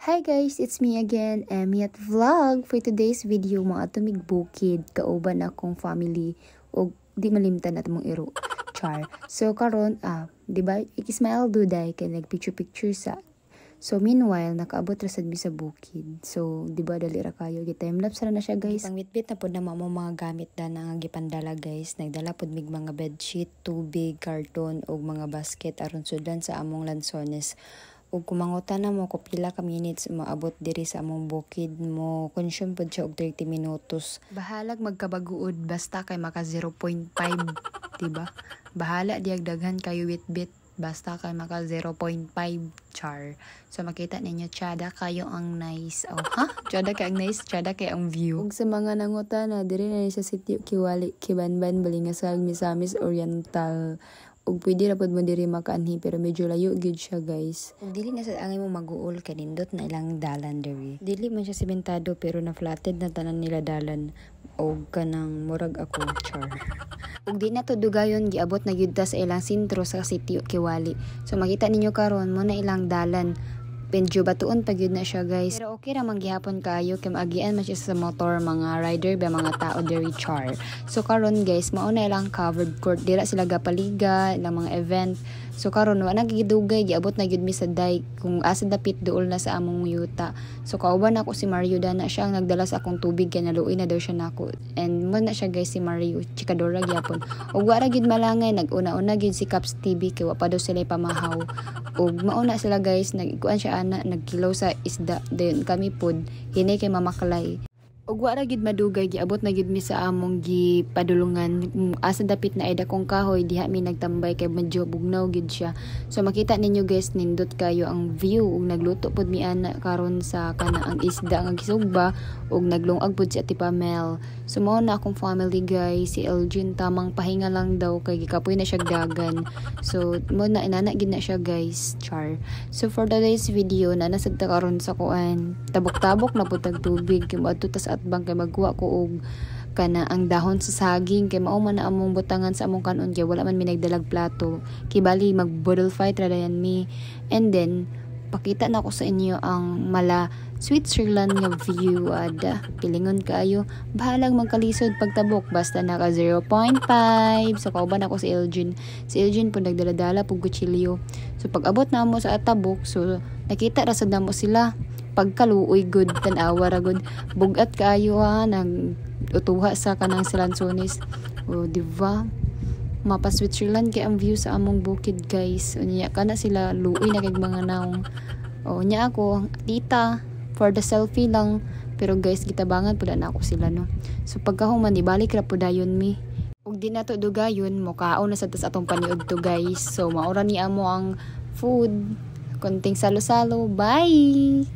Hi guys, it's me again, Emmy at Vlog. For today's video, mga tumig bukid, kauban akong family, o di malimtan at mong iro. Char. So karon, di ba, ikismail duday kay nagpicture-picture sa. So meanwhile, nakaabot ra sad mi sa bukid. So, di ba dali ra kayo, gi-timelapse ra na siya guys. Pangmitbit na pod na mo mga gamit da nga gipandala guys. Nagdala pod mig mga bedsheet, tubig, karton og mga basket aron sudan sa among lansones. Ug kumangutan na mo ko pila ka minutes maabot diri sa among bukid mo consume pod siya og 30 minutos. Bahalag magkabaguod basta kay maka 0.5, diba? Bahala diag daghan kayo witbit basta kay maka 0.5 char. So makita ninyo tsada kayo ang nice. Oh, ha? Tsada kay ang nice, tsada kay ang view. Ug sa mga nangutan na diri na sa sitio Kiwali, Kibanban, Balingasag, Misamis Oriental. Ug pwede ra pod mo diri makaanhi pero medyo layo gid siya guys. Ug dili na sa angay mo mag-uol kanindot na ilang dalan diri. Dili man siya sementado pero na flatted na tanan nila dalan og kanang murag ako char. Ug di na to dugayon giabot na gyud ta sa ilang sentro sa sitio Kiwali. So makita ninyo karon mo na ilang dalan. Medyo batuon pag yun na siya guys. Pero okay ra man gihapon kayo kay maagian man siya sa motor mga rider ba mga tao diri char. So karon guys mao na ilang covered court dira sila gapaliga ilang mga event. So karon wa nagigidugay giabot na gyud mi sa dike kung asa dapit duol na sa among yuta. So kauban ako si Mario dana siya ang nagdala sa akong tubig kay naluoy na daw siya nako. And mo na siya guys si Mario chikadora gyapon. Ug wa ra gyud malangay nag-una-una gyud si Caps TV kay wa pa daw sila pamahaw. Ug mauna sila guys nagkuan siya ana nagkilaw sa isda dayon kami pod hinay kay mamaklay. Ug wa ra gid madugay giabot na gid mi sa among gipadulungan asa dapit na ida kong kahoy diha mi nagtambay kay medyo bugnaw gid siya. So makita ninyo guys nindot kayo ang view ug nagluto pod mi ana karon sa kana ang isda nga gisugba ug naglungag pod si Ate Pamel. So mao na akong family guys si Elgin tamang pahinga lang daw kay gikapoy na siya dagan. So mo na inana gid na siya guys char. So for today's video na nasad ta karon sa kuan tabok-tabok na putag tubig kay moadto ta sa atbang kay magkuha ko og kana ang dahon sa saging kay mao man na among butangan sa among kanon kay wala man mi nagdalag plato kibali mag bottle fight ra dayan mi. And then pakita na ko sa inyo ang mala Switzerland nga view ada pilingon kaayo bahalag magkalisod pagtabok basta naka 0.5. So kauban ako si Elgin po nagdala-dala pug kutsilyo. So pag abot na mo sa atabok so nakita ra sad namo sila pagkaluoy good tan-awa ra good bugat kaayo ha nang utuha sa kanang silansones. O diba mapa Switzerland kay ang view sa among bukid guys. Unya kana sila luoy na kay mga naong. O nya ako tita for the selfie lang pero guys gitabangan pud na ako sila no. So pagkahuman ibalik ra pud dayon mi. Ug di na to dugayon mo kaon na sa tas atong paniud to guys. So maura ni amo ang food konting salo-salo. Bye.